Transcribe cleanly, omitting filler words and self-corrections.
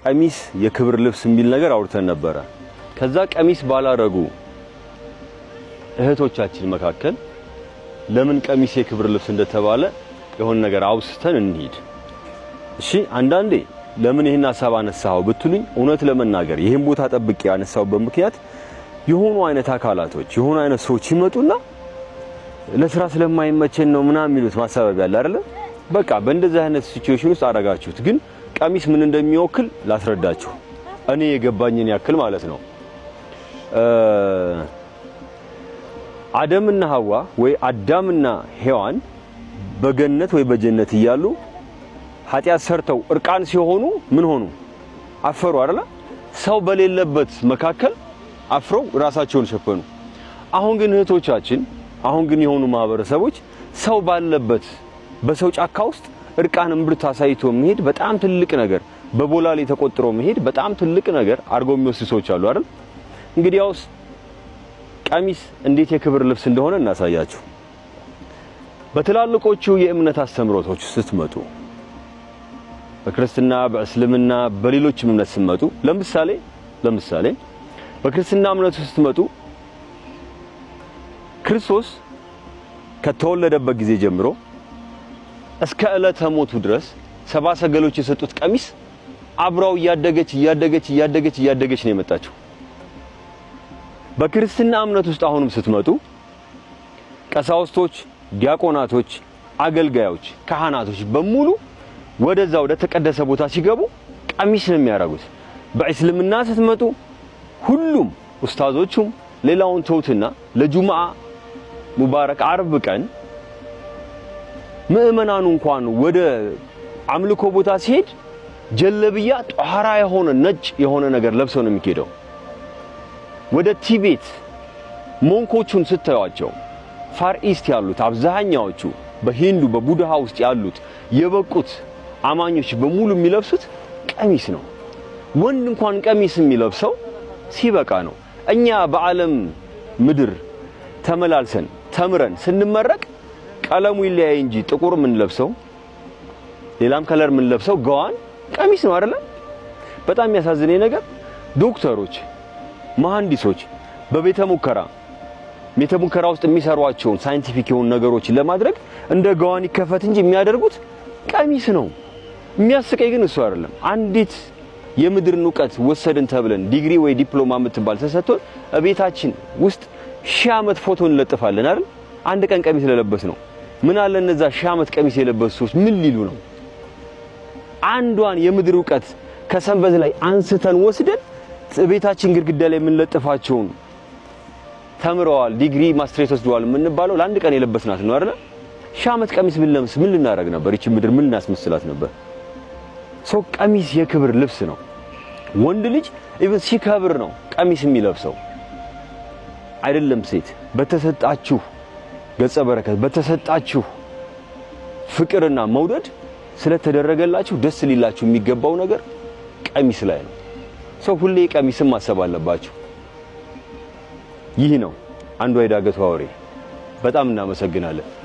ቀሚስ የክብር ልብስ የሚል ነገር አውርተን ነበረ። ከዛ ቀሚስ ባላረጉ እህቶቻችን መካከል ለምን ቀሚስ የክብር ልብስ እንደተባለ የሆነ ነገር አውስተን እንሂድ። እሺ አንዳንዴ ለምን ይሄን ሐሳብ አነሳው ብትሉኝ እውነት ለመናገር ይሄን ቦታ ጠብቄ ያነሳውበት ምክንያት የሆኑ አይነት አካላቶች የሆኑ አይነት ሰዎች ይመጡና ለስራ ስለማይመቸን ነው ምናምን የሚሉት ማሳበብ ያለ አይደል? በቃ በእንደዚህ አይነት ሲቹዌሽን ውስጥ አረጋችሁት። ግን ቀሚስ ምን እንደሚወክል ላስረዳችሁ እኔ የገባኝን ያክል ማለት ነው። አደምና ሐዋ ወይ አዳምና ሔዋን በገነት ወይ በጀነት እያሉ ኃጢያት ሰርተው እርቃን ሲሆኑ ምን ሆኑ? አፈሩ አይደል? ሰው በሌለበት መካከል አፍረው ራሳቸውን ሸፈኑ። አሁን ግን እህቶቻችን አሁን ግን የሆኑ ማህበረሰቦች ሰው ባለበት በሰው ጫካ ውስጥ እርቃን እምብርት አሳይቶ መሄድ በጣም ትልቅ ነገር፣ በቦላሌ ተቆጥሮ መሄድ በጣም ትልቅ ነገር አድርገው የሚወስዱ ሰዎች አሉ አይደል? እንግዲያውስ ቀሚስ እንዴት የክብር ልብስ እንደሆነ እናሳያችሁ። በትላልቆቹ የእምነት አስተምሮቶች ስትመጡ በክርስትና በእስልምና በሌሎችም እምነት ስትመጡ ለምሳሌ በክርስትና እምነት ስትመጡ ክርስቶስ ከተወለደበት ጊዜ ጀምሮ እስከ ዕለተ ሞቱ ድረስ ሰባ ሰገሎች የሰጡት ቀሚስ አብራው እያደገች ነው የመጣችው። በክርስትና እምነት ውስጥ አሁንም ስትመጡ ቀሳውስቶች፣ ዲያቆናቶች፣ አገልጋዮች፣ ካህናቶች በሙሉ ወደዛ ወደ ተቀደሰ ቦታ ሲገቡ ቀሚስ ነው የሚያደርጉት። በእስልምና ስትመጡ ሁሉም ኡስታዞቹም ሌላውን ተውትና ለጁምዓ ሙባረክ አርብ ቀን ምእመናኑ እንኳን ወደ አምልኮ ቦታ ሲሄድ ጀለብያ ጧራ የሆነ ነጭ የሆነ ነገር ለብሰው ነው የሚሄደው። ወደ ቲቤት ሞንኮቹን ስታዩአቸው ፋር ኢስት ያሉት አብዛኛዎቹ በሂንዱ በቡድሃ ውስጥ ያሉት የበቁት አማኞች በሙሉ የሚለብሱት ቀሚስ ነው። ወንድ እንኳን ቀሚስ የሚለብሰው ሲበቃ ነው። እኛ በዓለም ምድር ተመላልሰን ተምረን ስንመረቅ ቀለሙ ይለያይ እንጂ ጥቁር ምን ለብሰው ሌላም ከለር ምን ለብሰው ገዋን ቀሚስ ነው አይደል? በጣም የሚያሳዝነኝ ነገር ዶክተሮች፣ መሐንዲሶች በቤተ ሙከራ ውስጥ የሚሰሯቸውን ሳይንቲፊክ የሆኑ ነገሮች ለማድረግ እንደ ገዋን ይከፈት እንጂ የሚያደርጉት ቀሚስ ነው። የሚያስቀይ ግን እሱ አይደለም። አንዲት የምድርን ዕውቀት ወሰድን ተብለን ዲግሪ ወይ ዲፕሎማ የምትባል ተሰጥቶን እቤታችን ውስጥ 1000 ዓመት ፎቶ እንለጥፋለን አይደል? አንድ ቀን ቀሚስ ለለበስ ነው። ምን አለ እነዛ 1000 ዓመት ቀሚስ የለበሱ ሰዎች ምን ሊሉ ነው? አንዷን የምድር ዕውቀት ከሰንበት ላይ አንስተን ወስደን እቤታችን ግድግዳ ላይ የምንለጥፋቸውን ተምረዋል ዲግሪ ማስትሬት ወስደዋል የምንባለው ለአንድ ቀን የለበስናት ነው አይደል? 1000 ዓመት ቀሚስ ብንለብስ ምን ልናደርግ ነበር? እቺ ምድር ምን እናስመስላት ነበር? ሰው ቀሚስ የክብር ልብስ ነው። ወንድ ልጅ ኢቭን ሲከብር ነው ቀሚስ የሚለብሰው አይደለም ሴት። በተሰጣችሁ ገጸ በረከት በተሰጣችሁ ፍቅርና መውደድ ስለተደረገላችሁ ደስ ሊላችሁ የሚገባው ነገር ቀሚስ ላይ ነው። ሰው ሁሌ ቀሚስን ማሰብ አለባችሁ። ይህ ነው አንዱ የዳገቱ አውሬ። በጣም እናመሰግናለን።